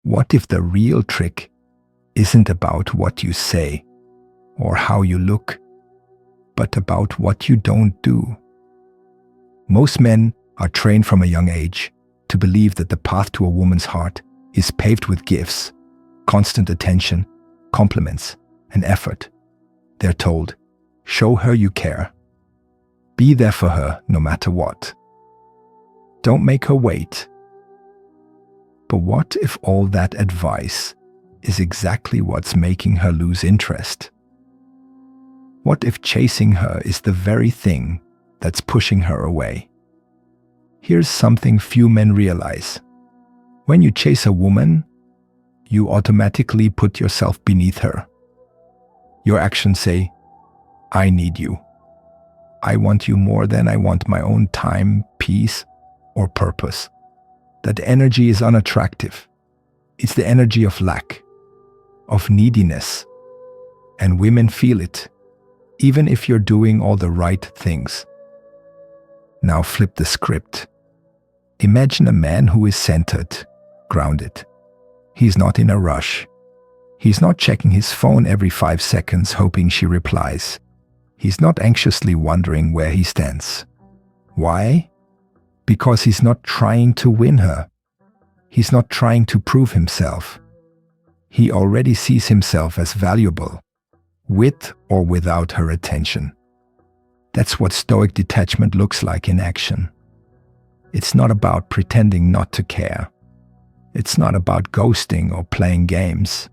What if the real trick isn't about what you say or how you look, but about what you don't do? Most men are trained from a young age to believe that the path to a woman's heart is paved with gifts, constant attention, compliments, and effort. They're told, show her you care. Be there for her no matter what. Don't make her wait. But what if all that advice is exactly what's making her lose interest? What if chasing her is the very thing that's pushing her away? Here's something few men realize. When you chase a woman, you automatically put yourself beneath her. Your actions say, I need you. I want you more than I want my own time, peace, or purpose. That energy is unattractive. It's the energy of lack, of neediness. And women feel it, even if you're doing all the right things. Now flip the script. Imagine a man who is centered, grounded. He's not in a rush. He's not checking his phone every 5 seconds hoping she replies. He's not anxiously wondering where he stands. Why? Because he's not trying to win her. He's not trying to prove himself. He already sees himself as valuable, with or without her attention. That's what Stoic detachment looks like in action. It's not about pretending not to care. It's not about ghosting or playing games.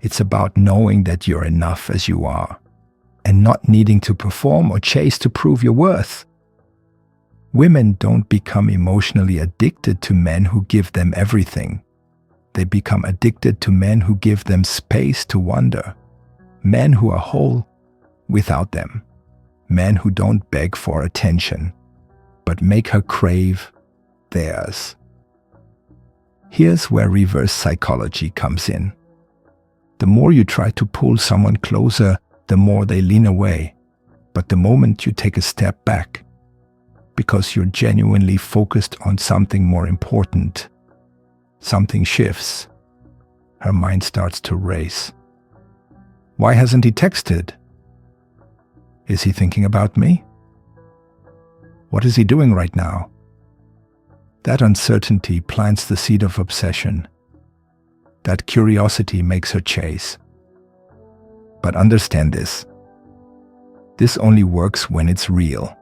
It's about knowing that you're enough as you are, and not needing to perform or chase to prove your worth. Women don't become emotionally addicted to men who give them everything. They become addicted to men who give them space to wonder. Men who are whole without them. Men who don't beg for attention, but make her crave theirs. Here's where reverse psychology comes in. The more you try to pull someone closer, the more they lean away. But the moment you take a step back, because you're genuinely focused on something more important, something shifts. Her mind starts to race. Why hasn't he texted? Is he thinking about me? What is he doing right now? That uncertainty plants the seed of obsession. That curiosity makes her chase. But understand this. This only works when it's real.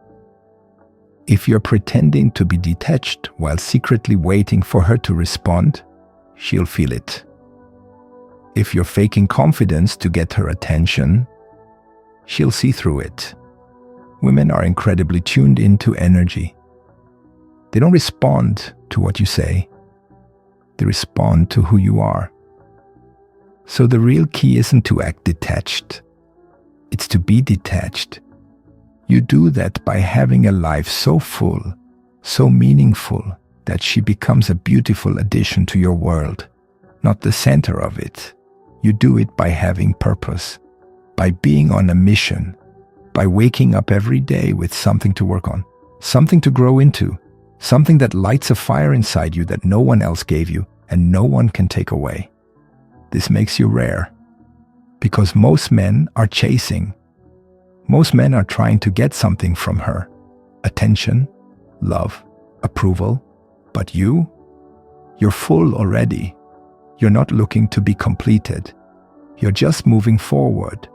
If you're pretending to be detached while secretly waiting for her to respond, she'll feel it. If you're faking confidence to get her attention, she'll see through it. Women are incredibly tuned into energy. They don't respond to what you say. They respond to who you are. So the real key isn't to act detached. It's to be detached. You do that by having a life so full, so meaningful, that she becomes a beautiful addition to your world, not the center of it. You do it by having purpose, by being on a mission, by waking up every day with something to work on, something to grow into, something that lights a fire inside you that no one else gave you and no one can take away. This makes you rare, because most men are chasing. Most men are trying to get something from her. Attention, love, approval. But you're full already. You're not looking to be completed. You're just moving forward.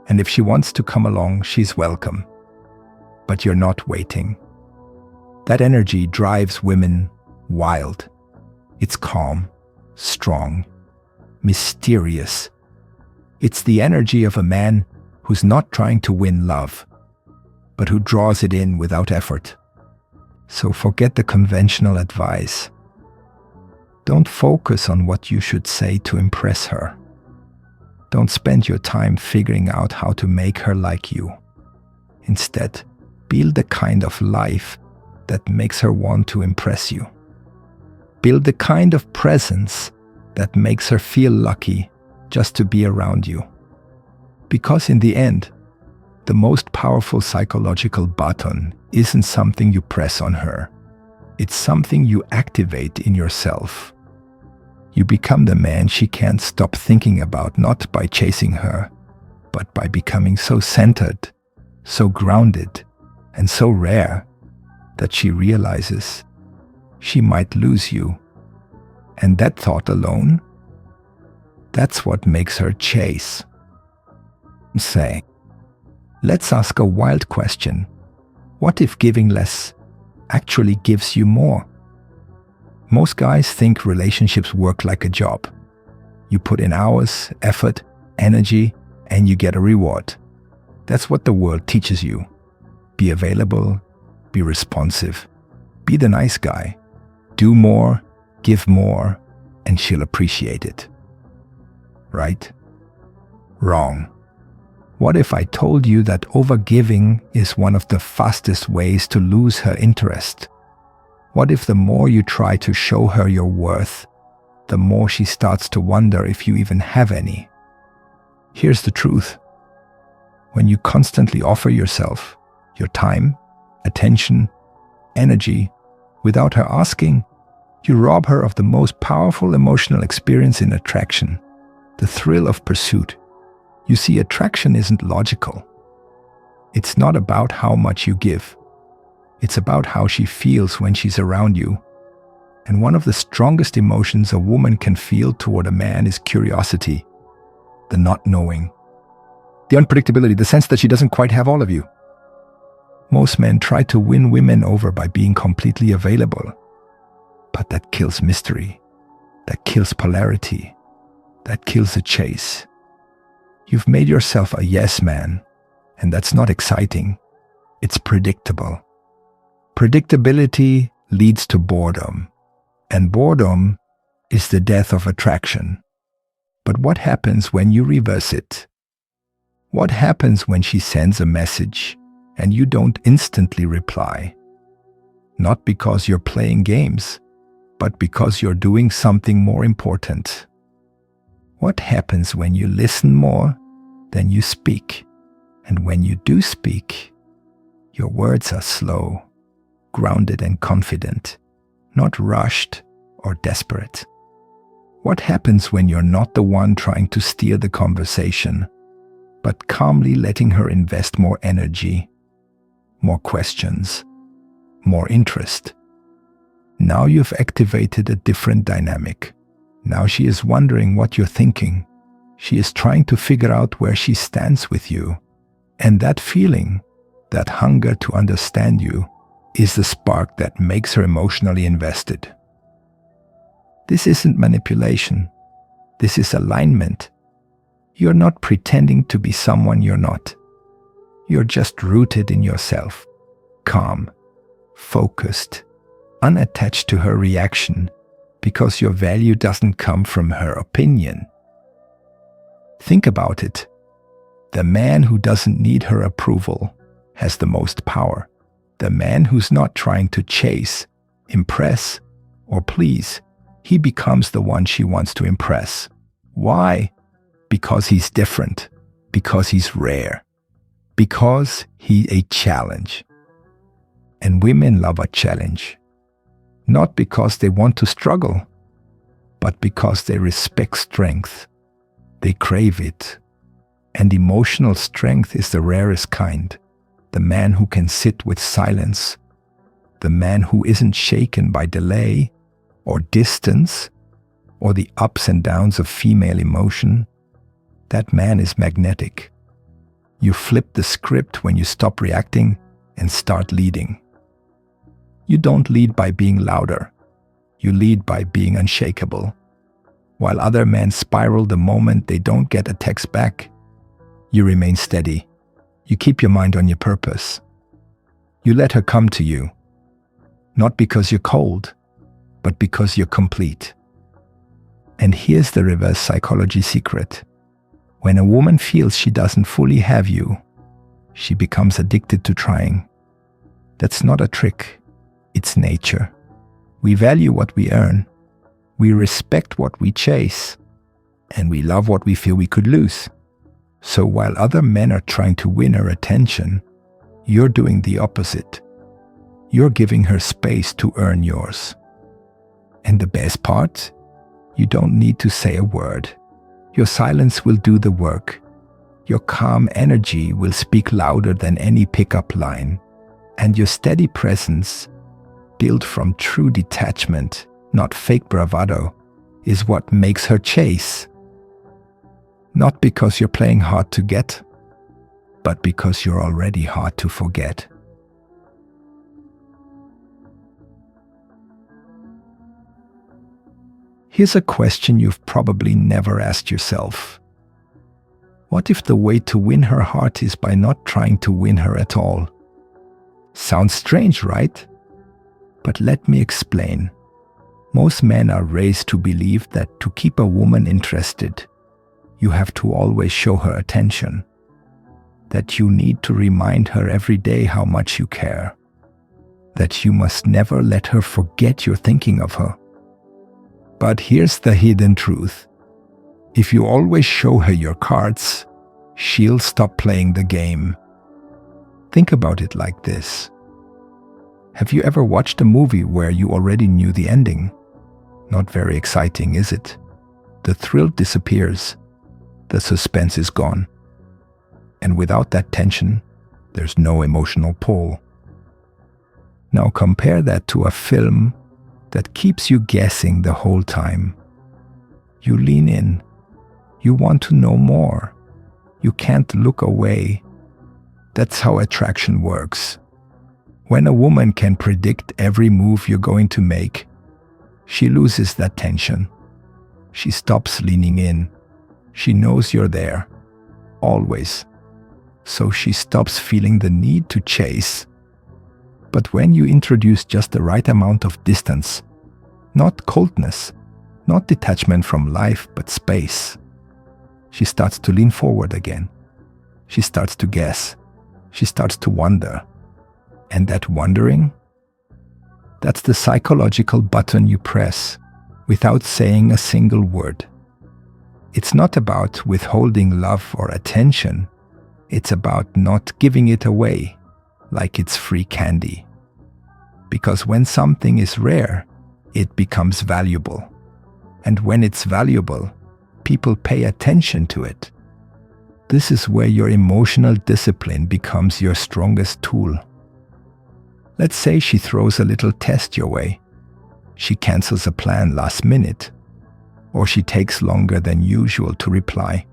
And if she wants to come along, she's welcome. But you're not waiting. That energy drives women wild. It's calm, strong, mysterious. It's the energy of a man who's not trying to win love, but who draws it in without effort. So forget the conventional advice. Don't focus on what you should say to impress her. Don't spend your time figuring out how to make her like you. Instead, build the kind of life that makes her want to impress you. Build the kind of presence that makes her feel lucky just to be around you. Because in the end, the most powerful psychological button isn't something you press on her. It's something you activate in yourself. You become the man she can't stop thinking about, not by chasing her, but by becoming so centered, so grounded, and so rare that she realizes she might lose you. And that thought alone, that's what makes her chase. Say, let's ask a wild question. What if giving less actually gives you more? Most guys think relationships work like a job. You put in hours, effort, energy, and you get a reward. That's what the world teaches you. Be available, be responsive, be the nice guy. Do more, give more, and she'll appreciate it. Right? Wrong. What if I told you that overgiving is one of the fastest ways to lose her interest? What if the more you try to show her your worth, the more she starts to wonder if you even have any? Here's the truth. When you constantly offer yourself, your time, attention, energy, without her asking, you rob her of the most powerful emotional experience in attraction, the thrill of pursuit. You see, attraction isn't logical. It's not about how much you give. It's about how she feels when she's around you. And one of the strongest emotions a woman can feel toward a man is curiosity, the not knowing, the unpredictability, the sense that she doesn't quite have all of you. Most men try to win women over by being completely available. But that kills mystery. That kills polarity. That kills the chase. You've made yourself a yes man, and that's not exciting. It's predictable. Predictability leads to boredom, and boredom is the death of attraction. But what happens when you reverse it? What happens when she sends a message and you don't instantly reply? Not because you're playing games, but because you're doing something more important. What happens when you listen more than you speak? And when you do speak, your words are slow, grounded and confident, not rushed or desperate. What happens when you're not the one trying to steer the conversation, but calmly letting her invest more energy, more questions, more interest? Now you've activated a different dynamic. Now she is wondering what you're thinking. She is trying to figure out where she stands with you. And that feeling, that hunger to understand you, is the spark that makes her emotionally invested. This isn't manipulation. This is alignment. You're not pretending to be someone you're not. You're just rooted in yourself, calm, focused, unattached to her reaction, because your value doesn't come from her opinion. Think about it. The man who doesn't need her approval has the most power. The man who's not trying to chase, impress, or please, he becomes the one she wants to impress. Why? Because he's different, because he's rare, because he's a challenge. And women love a challenge. Not because they want to struggle, but because they respect strength. They crave it. And emotional strength is the rarest kind. The man who can sit with silence. The man who isn't shaken by delay or distance or the ups and downs of female emotion. That man is magnetic. You flip the script when you stop reacting and start leading. You don't lead by being louder. You lead by being unshakable. While other men spiral the moment they don't get a text back, you remain steady. You keep your mind on your purpose. You let her come to you, not because you're cold, but because you're complete. And here's the reverse psychology secret. When a woman feels she doesn't fully have you, she becomes addicted to trying. That's not a trick. It's nature. We value what we earn. We respect what we chase. And we love what we feel we could lose. So while other men are trying to win her attention, you're doing the opposite. You're giving her space to earn yours. And the best part? You don't need to say a word. Your silence will do the work. Your calm energy will speak louder than any pickup line. And your steady presence, built from true detachment, not fake bravado, is what makes her chase. Not because you're playing hard to get, but because you're already hard to forget. Here's a question you've probably never asked yourself. What if the way to win her heart is by not trying to win her at all? Sounds strange, right? But let me explain. Most men are raised to believe that to keep a woman interested, you have to always show her attention. That you need to remind her every day how much you care. That you must never let her forget you're thinking of her. But here's the hidden truth. If you always show her your cards, she'll stop playing the game. Think about it like this. Have you ever watched a movie where you already knew the ending? Not very exciting, is it? The thrill disappears. The suspense is gone. And without that tension, there's no emotional pull. Now compare that to a film that keeps you guessing the whole time. You lean in. You want to know more. You can't look away. That's how attraction works. When a woman can predict every move you're going to make, she loses that tension. She stops leaning in. She knows you're there. Always. So she stops feeling the need to chase. But when you introduce just the right amount of distance, not coldness, not detachment from life, but space, she starts to lean forward again. She starts to guess. She starts to wonder. And that wondering, that's the psychological button you press without saying a single word. It's not about withholding love or attention. It's about not giving it away like it's free candy. Because when something is rare, it becomes valuable. And when it's valuable, people pay attention to it. This is where your emotional discipline becomes your strongest tool. Let's say she throws a little test your way. She cancels a plan last minute, or she takes longer than usual to reply.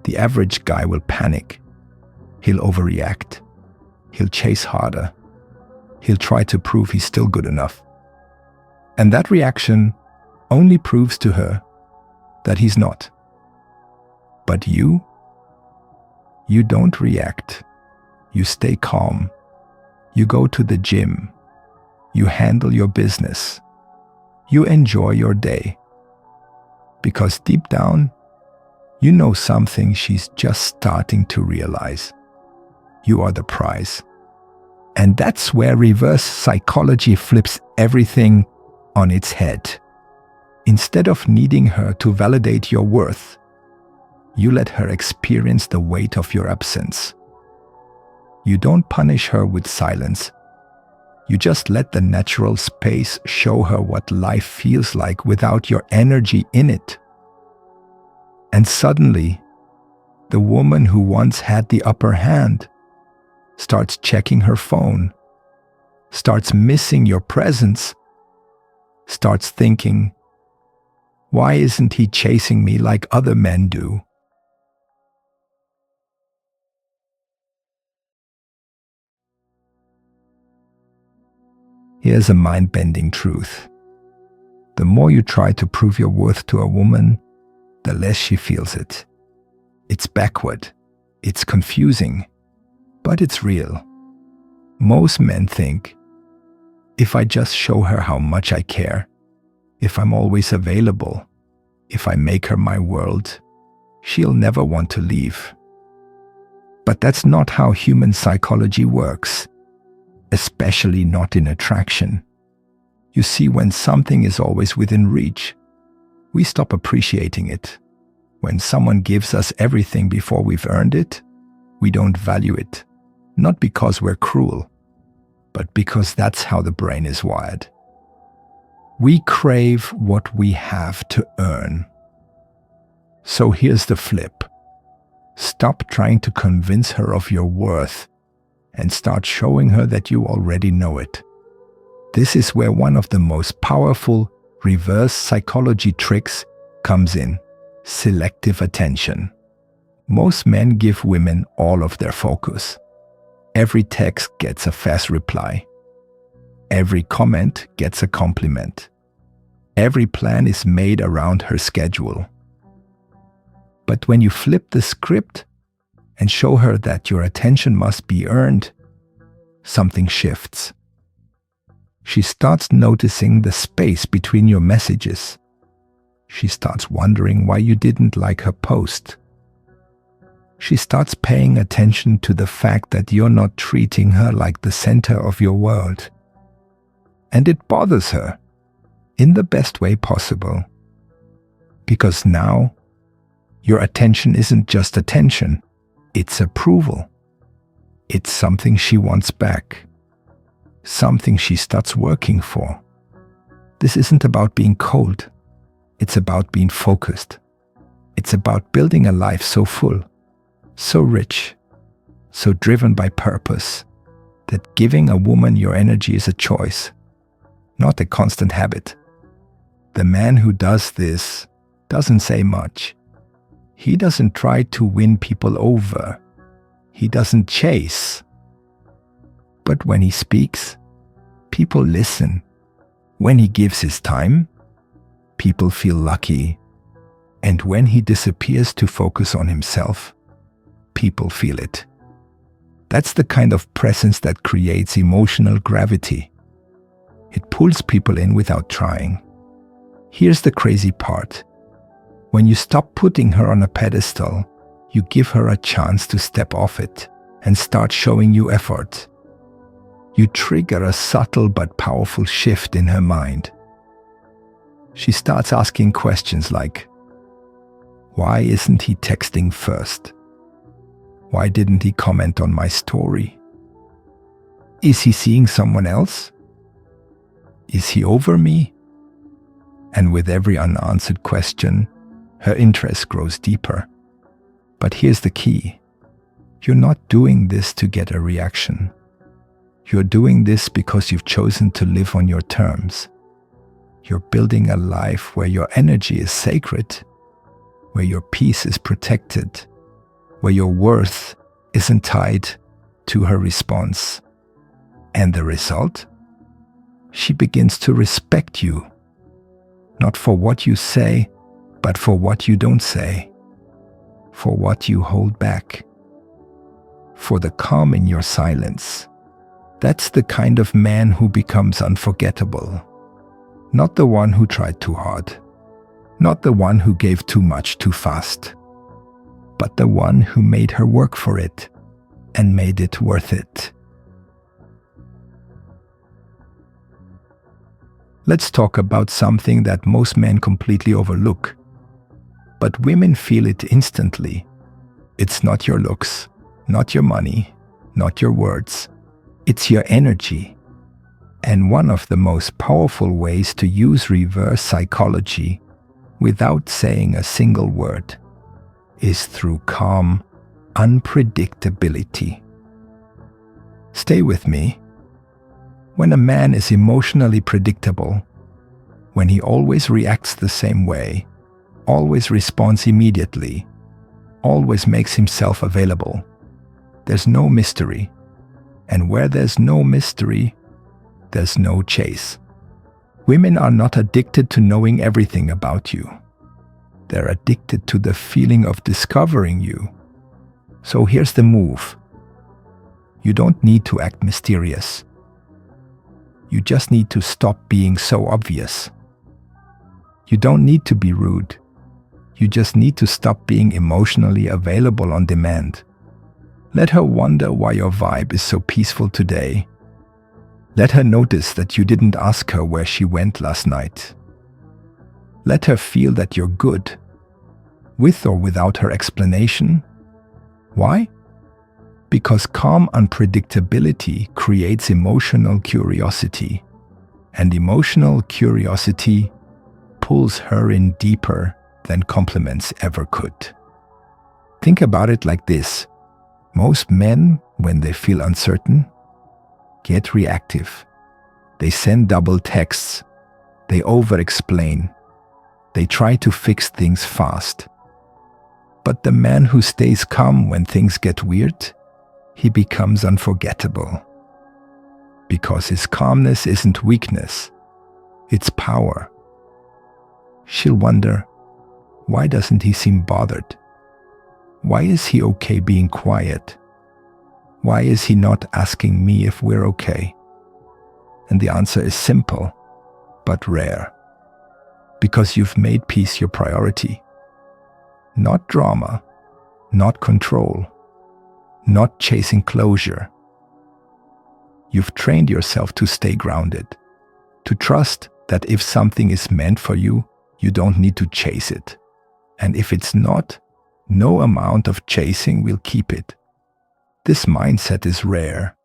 The average guy will panic. He'll overreact. He'll chase harder. He'll try to prove he's still good enough. And that reaction only proves to her that he's not. But you don't react. You stay calm. You go to the gym. You handle your business. You enjoy your day. Because deep down, you know something she's just starting to realize. You are the prize. And that's where reverse psychology flips everything on its head. Instead of needing her to validate your worth, you let her experience the weight of your absence. You don't punish her with silence. You just let the natural space show her what life feels like without your energy in it. And suddenly, the woman who once had the upper hand starts checking her phone, starts missing your presence, starts thinking, why isn't he chasing me like other men do? Here's a mind-bending truth. The more you try to prove your worth to a woman, the less she feels it. It's backward. It's confusing. But it's real. Most men think, if I just show her how much I care, if I'm always available, if I make her my world, she'll never want to leave. But that's not how human psychology works, especially not in attraction. You see, when something is always within reach, we stop appreciating it. When someone gives us everything before we've earned it, we don't value it. Not because we're cruel, but because that's how the brain is wired. We crave what we have to earn. So here's the flip. Stop trying to convince her of your worth and start showing her that you already know it. This is where one of the most powerful reverse psychology tricks comes in: selective attention. Most men give women all of their focus. Every text gets a fast reply. Every comment gets a compliment. Every plan is made around her schedule. But when you flip the script and show her that your attention must be earned, something shifts. She starts noticing the space between your messages. She starts wondering why you didn't like her post. She starts paying attention to the fact that you're not treating her like the center of your world. And it bothers her, in the best way possible. Because now, your attention isn't just attention, it's approval. It's something she wants back. Something she starts working for. This isn't about being cold. It's about being focused. It's about building a life so full, so rich, so driven by purpose, that giving a woman your energy is a choice, not a constant habit. The man who does this doesn't say much. He doesn't try to win people over. He doesn't chase. But when he speaks, people listen. When he gives his time, people feel lucky. And when he disappears to focus on himself, people feel it. That's the kind of presence that creates emotional gravity. It pulls people in without trying. Here's the crazy part. When you stop putting her on a pedestal, you give her a chance to step off it and start showing you effort. You trigger a subtle but powerful shift in her mind. She starts asking questions like, why isn't he texting first? Why didn't he comment on my story? Is he seeing someone else? Is he over me? And with every unanswered question, her interest grows deeper. But here's the key. You're not doing this to get a reaction. You're doing this because you've chosen to live on your terms. You're building a life where your energy is sacred, where your peace is protected, where your worth isn't tied to her response. And the result? She begins to respect you, not for what you say, but for what you don't say, for what you hold back, for the calm in your silence. That's the kind of man who becomes unforgettable. Not the one who tried too hard, not the one who gave too much too fast, but the one who made her work for it and made it worth it. Let's talk about something that most men completely overlook, but women feel it instantly. It's not your looks, not your money, not your words. It's your energy. And one of the most powerful ways to use reverse psychology without saying a single word is through calm unpredictability. Stay with me. When a man is emotionally predictable, when he always reacts the same way, always responds immediately, always makes himself available, there's no mystery. And where there's no mystery, there's no chase. Women are not addicted to knowing everything about you. They're addicted to the feeling of discovering you. So here's the move. You don't need to act mysterious. You just need to stop being so obvious. You don't need to be rude. You just need to stop being emotionally available on demand. Let her wonder why your vibe is so peaceful today. Let her notice that you didn't ask her where she went last night. Let her feel that you're good, with or without her explanation. Why? Because calm unpredictability creates emotional curiosity, And emotional curiosity pulls her in deeper than compliments ever could. Think about it like this. Most men, when they feel uncertain, get reactive. They send double texts. They over-explain. They try to fix things fast. But the man who stays calm when things get weird, he becomes unforgettable. Because his calmness isn't weakness, it's power. She'll wonder, why doesn't he seem bothered? Why is he okay being quiet? Why is he not asking me if we're okay? And the answer is simple, but rare. Because you've made peace your priority. Not drama, not control, not chasing closure. You've trained yourself to stay grounded, to trust that if something is meant for you, you don't need to chase it. And if it's not, no amount of chasing will keep it. This mindset is rare,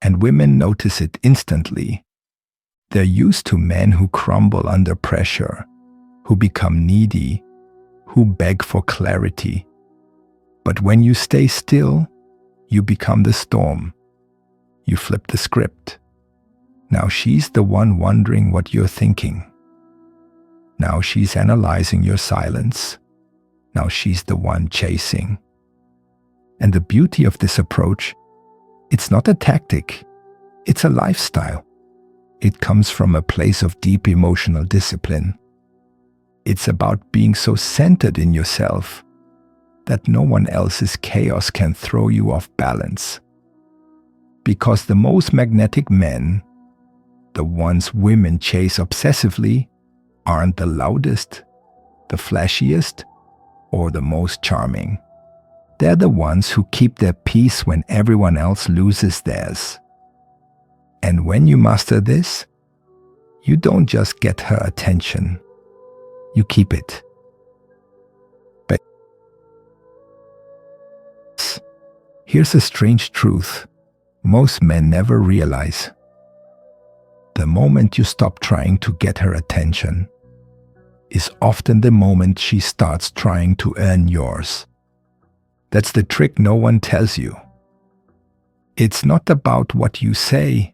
and women notice it instantly. They're used to men who crumble under pressure, who become needy, who beg for clarity. But when you stay still, you become the storm. You flip the script. Now she's the one wondering what you're thinking. Now she's analyzing your silence. Now she's the one chasing. And the beauty of this approach, it's not a tactic, it's a lifestyle. It comes from a place of deep emotional discipline. It's about being so centered in yourself that no one else's chaos can throw you off balance. Because the most magnetic men, the ones women chase obsessively, aren't the loudest, the flashiest, or the most charming. They're the ones who keep their peace when everyone else loses theirs. And when you master this, you don't just get her attention, you keep it. But here's a strange truth most men never realize. The moment you stop trying to get her attention is often the moment she starts trying to earn yours. That's the trick no one tells you. It's not about what you say,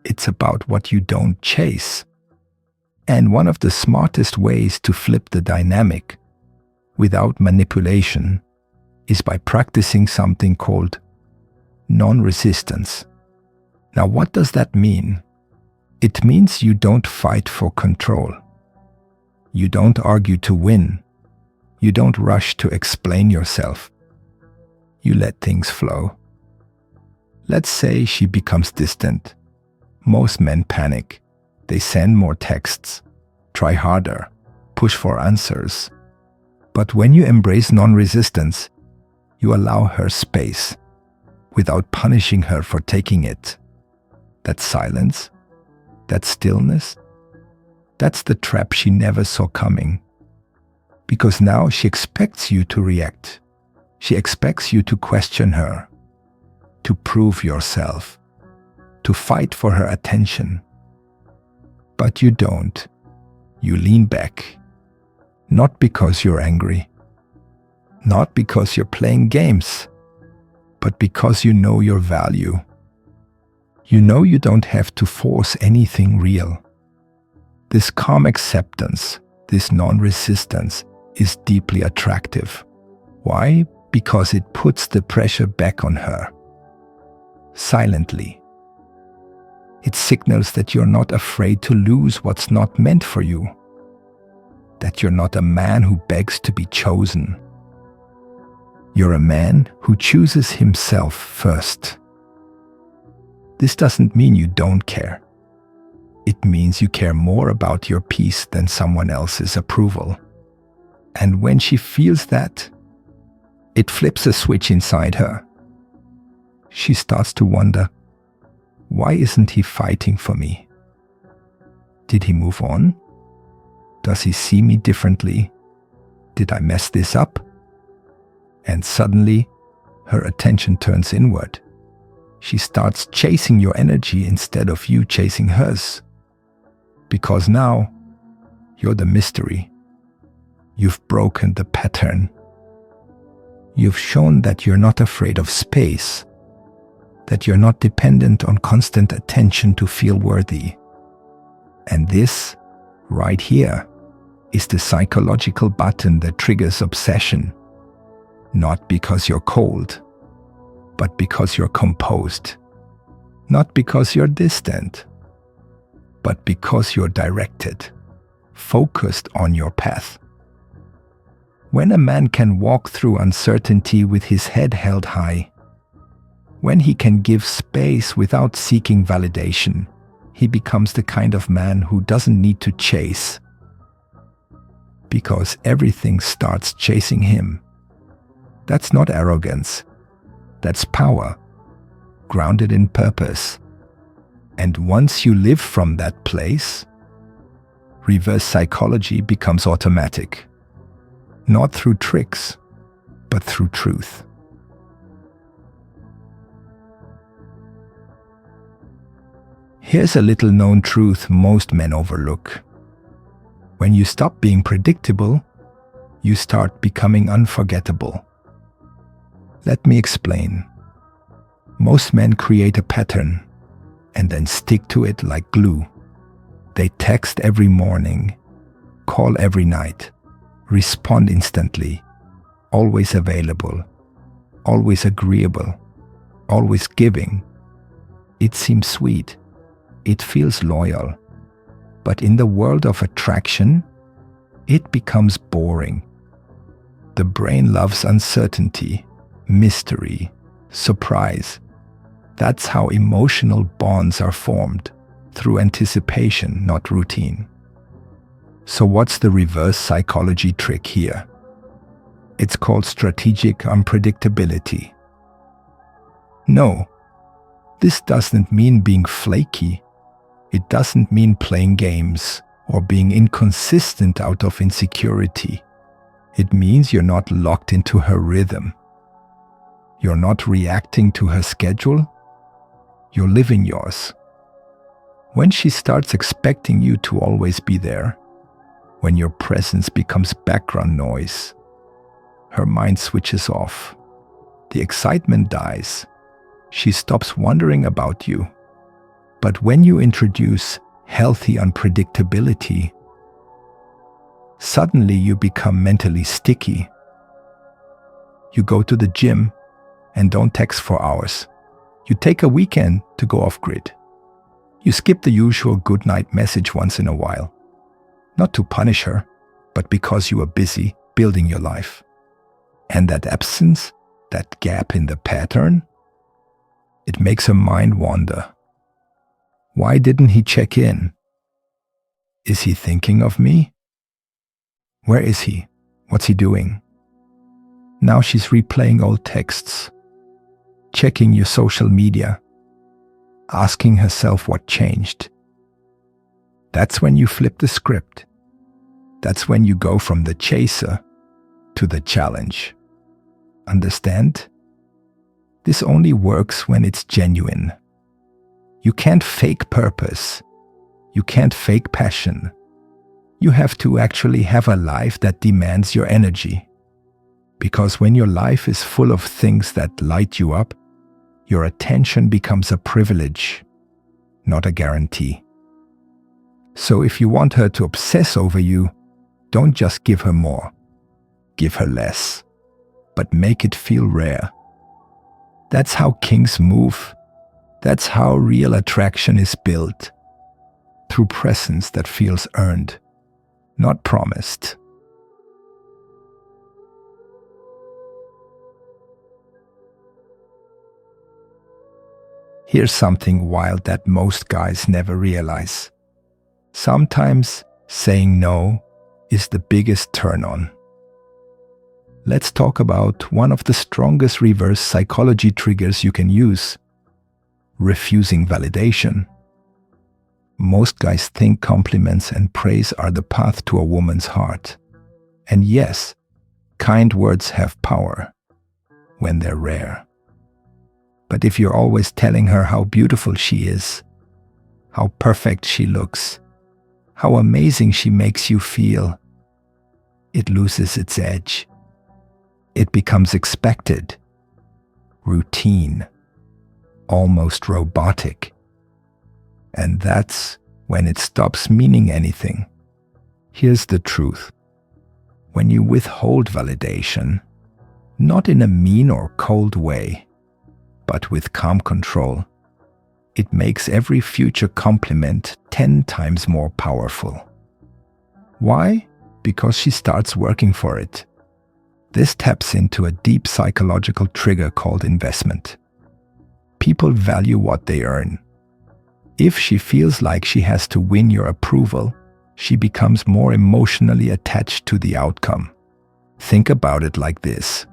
it's about what you don't chase. And one of the smartest ways to flip the dynamic without manipulation is by practicing something called non-resistance. Now, what does that mean? It means you don't fight for control. You don't argue to win. You don't rush to explain yourself. You let things flow. Let's say she becomes distant. Most men panic. They send more texts, try harder, push for answers. But when you embrace non-resistance, you allow her space without punishing her for taking it. That silence, that stillness, that's the trap she never saw coming. Because now she expects you to react. She expects you to question her, to prove yourself, to fight for her attention. But you don't. You lean back. Not because you're angry. Not because you're playing games. But because you know your value. You know you don't have to force anything real. This calm acceptance, this non-resistance, is deeply attractive. Why? Because it puts the pressure back on her. Silently. It signals that you're not afraid to lose what's not meant for you. That you're not a man who begs to be chosen. You're a man who chooses himself first. This doesn't mean you don't care. It means you care more about your peace than someone else's approval. And when she feels that, it flips a switch inside her. She starts to wonder, why isn't he fighting for me? Did he move on? Does he see me differently? Did I mess this up? And suddenly, her attention turns inward. She starts chasing your energy instead of you chasing hers. Because now you're the mystery. You've broken the pattern. You've shown that you're not afraid of space, that you're not dependent on constant attention to feel worthy. And this, right here, is the psychological button that triggers obsession. Not because you're cold, but because you're composed. Not because you're distant, but because you're directed, focused on your path. When a man can walk through uncertainty with his head held high, when he can give space without seeking validation, he becomes the kind of man who doesn't need to chase, because everything starts chasing him. That's not arrogance. That's power, grounded in purpose. And once you live from that place, reverse psychology becomes automatic. Not through tricks, but through truth. Here's a little known truth most men overlook. When you stop being predictable, you start becoming unforgettable. Let me explain. Most men create a pattern and then stick to it like glue. They text every morning, call every night, respond instantly, always available, always agreeable, always giving. It seems sweet. It feels loyal. But in the world of attraction, it becomes boring. The brain loves uncertainty, mystery, surprise. That's how emotional bonds are formed, through anticipation, not routine. So what's the reverse psychology trick here? It's called strategic unpredictability. No, this doesn't mean being flaky. It doesn't mean playing games or being inconsistent out of insecurity. It means you're not locked into her rhythm. You're not reacting to her schedule. You're living yours. When she starts expecting you to always be there, when your presence becomes background noise, her mind switches off. The excitement dies. She stops wondering about you. But when you introduce healthy unpredictability, suddenly you become mentally sticky. You go to the gym and don't text for hours. You take a weekend to go off-grid. You skip the usual goodnight message once in a while. Not to punish her, but because you are busy building your life. And that absence, that gap in the pattern, it makes her mind wander. Why didn't he check in? Is he thinking of me? Where is he? What's he doing? Now she's replaying old texts, checking your social media, asking herself what changed. That's when you flip the script. That's when you go from the chaser to the challenge. Understand? This only works when it's genuine. You can't fake purpose. You can't fake passion. You have to actually have a life that demands your energy. Because when your life is full of things that light you up, your attention becomes a privilege, not a guarantee. So if you want her to obsess over you, don't just give her more. Give her less. But make it feel rare. That's how kings move. That's how real attraction is built. Through presence that feels earned, not promised. Here's something wild that most guys never realize. Sometimes saying no is the biggest turn-on. Let's talk about one of the strongest reverse psychology triggers you can use: refusing validation. Most guys think compliments and praise are the path to a woman's heart. And yes, kind words have power when they're rare. But if you're always telling her how beautiful she is, how perfect she looks, how amazing she makes you feel, it loses its edge. It becomes expected, routine, almost robotic. And that's when it stops meaning anything. Here's the truth. When you withhold validation, not in a mean or cold way, but with calm control, it makes every future compliment 10 times more powerful. Why? Because she starts working for it. This taps into a deep psychological trigger called investment. People value what they earn. If she feels like she has to win your approval, she becomes more emotionally attached to the outcome. Think about it like this.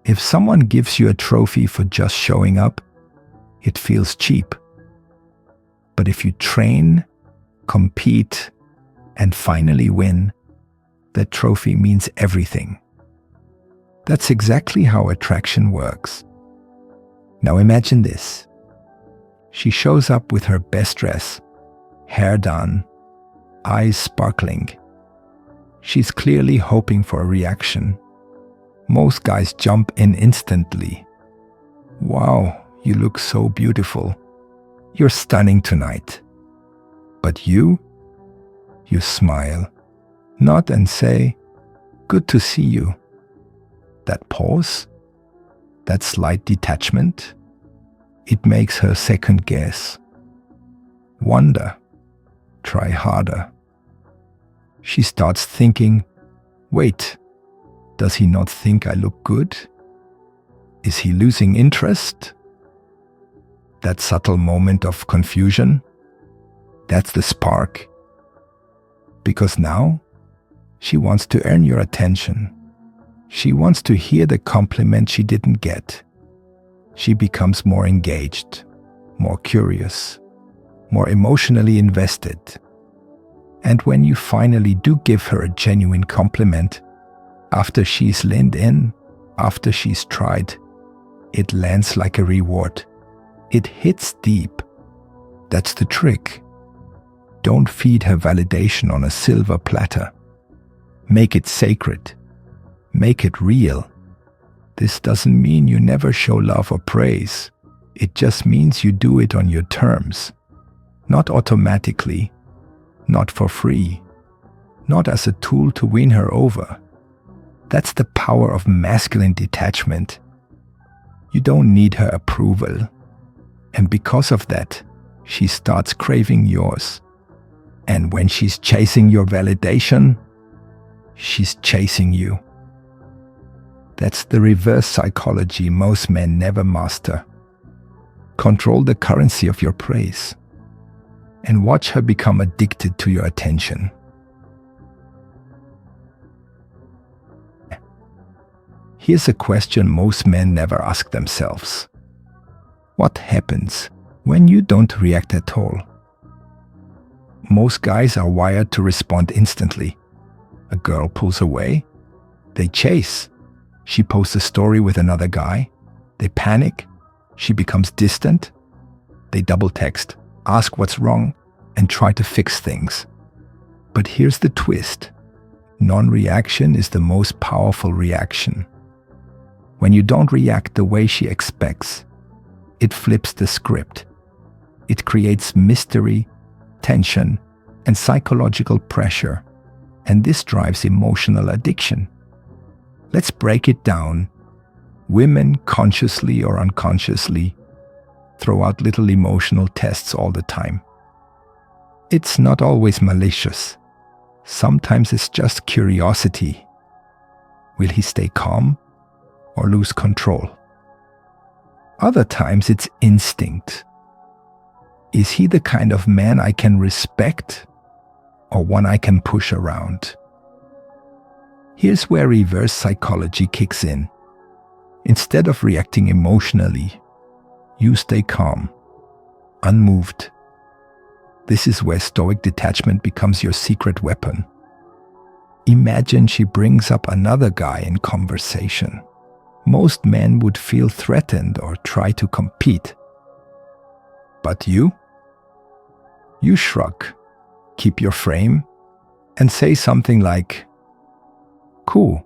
If someone gives you a trophy for just showing up, it feels cheap. But if you train, compete, and finally win, that trophy means everything. That's exactly how attraction works. Now imagine this. She shows up with her best dress, hair done, eyes sparkling. She's clearly hoping for a reaction. Most guys jump in instantly. Wow, you look so beautiful. You're stunning tonight. But you smile, nod and say, good to see you. That pause, that slight detachment, it makes her second guess. Wonder, try harder. She starts thinking, wait, does he not think I look good? Is he losing interest? That subtle moment of confusion, that's the spark. Because now, she wants to earn your attention. She wants to hear the compliment she didn't get. She becomes more engaged, more curious, more emotionally invested. And when you finally do give her a genuine compliment, after she's leaned in, after she's tried, it lands like a reward. It hits deep. That's the trick. Don't feed her validation on a silver platter. Make it sacred. Make it real. This doesn't mean you never show love or praise. It just means you do it on your terms. Not automatically. Not for free. Not as a tool to win her over. That's the power of masculine detachment. You don't need her approval. And because of that, she starts craving yours. And when she's chasing your validation, she's chasing you. That's the reverse psychology most men never master. Control the currency of your praise and watch her become addicted to your attention. Here's a question most men never ask themselves. What happens when you don't react at all? Most guys are wired to respond instantly. A girl pulls away, they chase. She posts a story with another guy. They panic. She becomes distant. They double text, ask what's wrong, and try to fix things. But here's the twist. Non-reaction is the most powerful reaction. When you don't react the way she expects, it flips the script. It creates mystery, tension, and psychological pressure. And this drives emotional addiction. Let's break it down. Women, consciously or unconsciously, throw out little emotional tests all the time. It's not always malicious. Sometimes it's just curiosity. Will he stay calm or lose control? Other times it's instinct. Is he the kind of man I can respect or one I can push around? Here's where reverse psychology kicks in. Instead of reacting emotionally, you stay calm, unmoved. This is where Stoic detachment becomes your secret weapon. Imagine she brings up another guy in conversation. Most men would feel threatened or try to compete. But you shrug. keep your frame, and say something like, "Cool,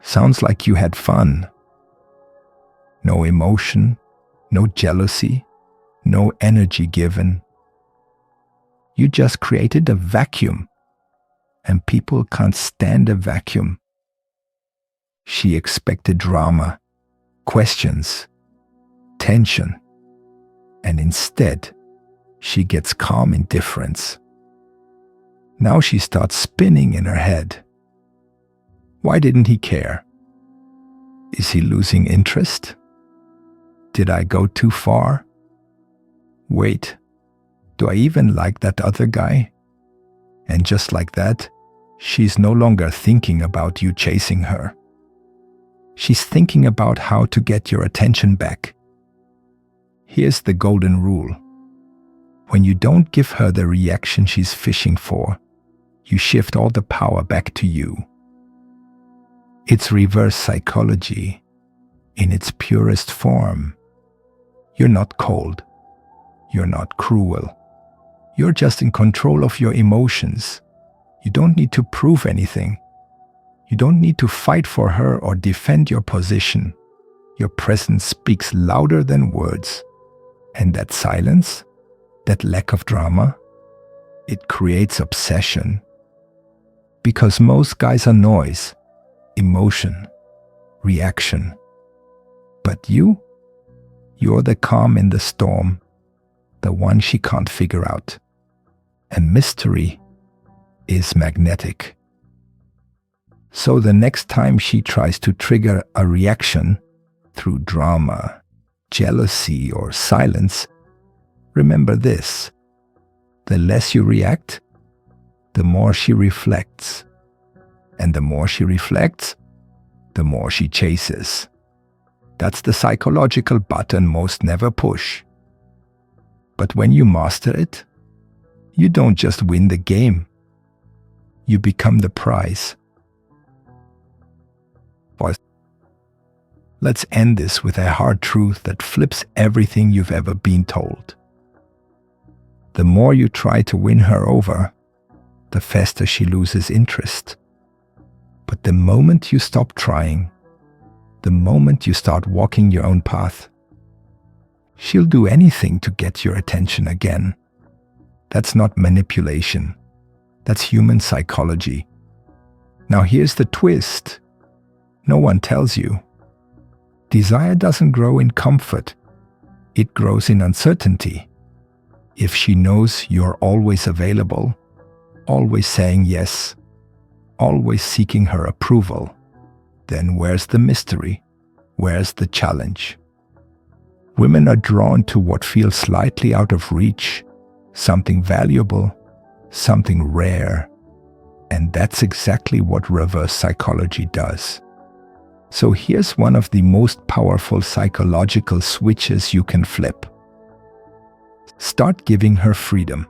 sounds like you had fun." No emotion, no jealousy, no energy given. You just created a vacuum, and people can't stand a vacuum. She expected drama, questions, tension, and instead, she gets calm indifference. Now she starts spinning in her head. Why didn't he care? Is he losing interest? Did I go too far? Wait, do I even like that other guy? And just like that, she's no longer thinking about you chasing her. She's thinking about how to get your attention back. Here's the golden rule. When you don't give her the reaction she's fishing for, you shift all the power back to you. It's reverse psychology in its purest form. You're not cold. You're not cruel. You're just in control of your emotions. You don't need to prove anything. You don't need to fight for her or defend your position. Your presence speaks louder than words. And that silence, that lack of drama, it creates obsession. Because most guys are noise, emotion, reaction. But you're the calm in the storm, the one she can't figure out. And mystery is magnetic. So the next time she tries to trigger a reaction through drama, jealousy, or silence, remember this: the less you react, the more she reflects. And the more she reflects, the more she chases. That's the psychological button most never push. But when you master it, you don't just win the game. You become the prize. Let's end this with a hard truth that flips everything you've ever been told. The more you try to win her over, the faster she loses interest. But the moment you stop trying, the moment you start walking your own path, she'll do anything to get your attention again. That's not manipulation. That's human psychology. Now here's the twist. No one tells you. Desire doesn't grow in comfort. It grows in uncertainty. If she knows you're always available, always saying yes, always seeking her approval, then where's the mystery? Where's the challenge? Women are drawn to what feels slightly out of reach, something valuable, something rare. And that's exactly what reverse psychology does. So here's one of the most powerful psychological switches you can flip. Start giving her freedom.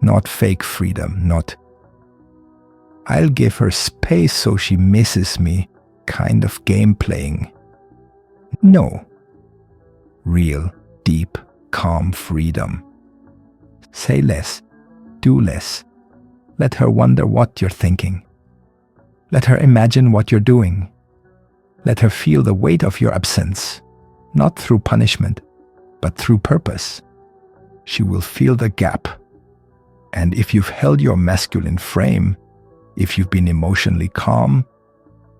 Not fake freedom, not "I'll give her space so she misses me" kind of game playing. No. Real, deep, calm freedom. Say less, do less. Let her wonder what you're thinking. Let her imagine what you're doing. Let her feel the weight of your absence, not through punishment, but through purpose. She will feel the gap. And if you've held your masculine frame, if you've been emotionally calm,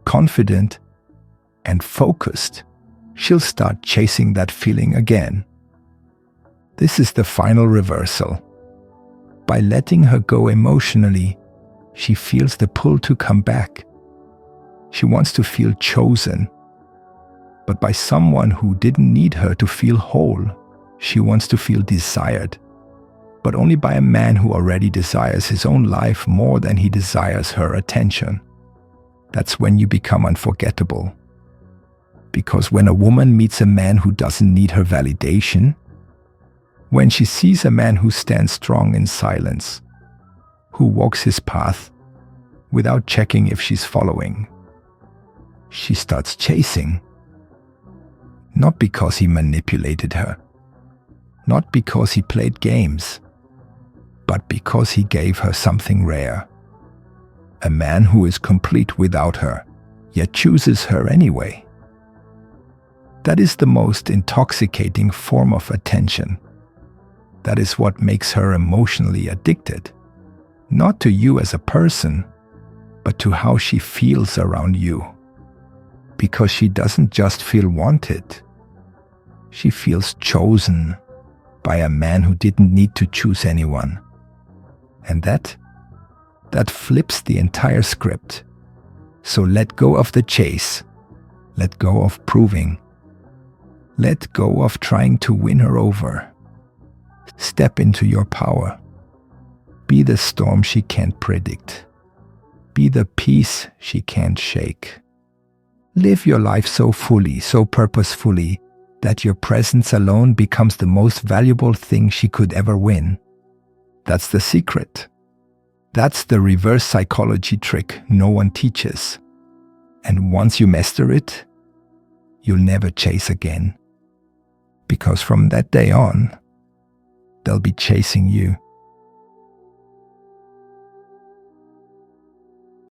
confident, and focused, she'll start chasing that feeling again. This is the final reversal. By letting her go emotionally, she feels the pull to come back. She wants to feel chosen. But by someone who didn't need her to feel whole, she wants to feel desired. But only by a man who already desires his own life more than he desires her attention. That's when you become unforgettable. Because when a woman meets a man who doesn't need her validation, when she sees a man who stands strong in silence, who walks his path without checking if she's following, she starts chasing. Not because he manipulated her, not because he played games, but because he gave her something rare. A man who is complete without her, yet chooses her anyway. That is the most intoxicating form of attention. That is what makes her emotionally addicted. Not to you as a person, but to how she feels around you. Because she doesn't just feel wanted. She feels chosen by a man who didn't need to choose anyone. And that flips the entire script. So let go of the chase. Let go of proving. Let go of trying to win her over. Step into your power. Be the storm she can't predict. Be the peace she can't shake. Live your life so fully, so purposefully, that your presence alone becomes the most valuable thing she could ever win. That's the secret. That's the reverse psychology trick no one teaches. And once you master it, you'll never chase again. Because from that day on, they'll be chasing you.